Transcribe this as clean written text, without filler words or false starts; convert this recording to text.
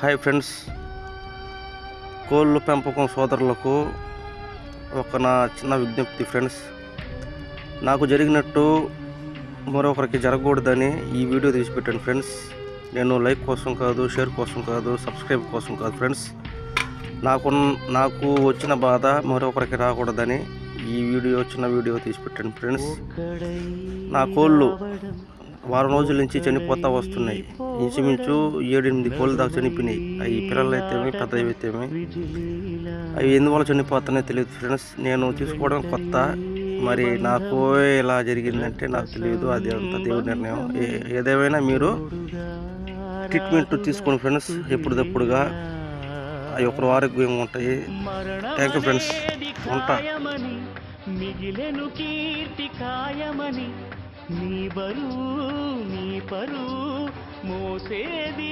Hi friends, కోళ్ళు పెంపకం సోదరులకు నా చిన్న విజ్ఞప్తి ఫ్రెండ్స్. నాకు జరిగినట్టు మరొకరికి జరగకూడదని ఈ వీడియో తీసిపెట్టాను ఫ్రెండ్స్. నేను లైక్ కోసం కాదు, షేర్ కోసం కాదు, సబ్స్క్రైబ్ కోసం కాదు ఫ్రెండ్స్. నాకు వచ్చిన బాధ మరొకరికి రాకూడదని ఈ చిన్న వీడియో తీసిపెట్టాను ఫ్రెండ్స్. నా కోళ్ళు వారం రోజుల నుంచి చనిపోతూ వస్తున్నాయి. ఇంచుమించు 7-8 కోళ్ళు దాకా చనిపోయినాయి. అవి పిల్లలు అయితేమి పెద్దవి అయితేమి అవి ఎందువల్ల చనిపోతున్నాయో తెలియదు ఫ్రెండ్స్. నేను తీసుకోవడం కొత్త, మరి నాకు ఇలా జరిగిందంటే నాకు తెలియదు. అది అంత దేవుడి నిర్ణయం. ఏదేమైనా మీరు ట్రీట్మెంట్ తీసుకోండి ఫ్రెండ్స్, ఎప్పటిదప్పుడుగా. అవి ఒకరు ఆరోగ్యంగా ఉంటాయి. Thank you friends. ఉంటా. మిగిలెను కీర్తి కాయమని నీ బరువు నీ పరువు మోసేది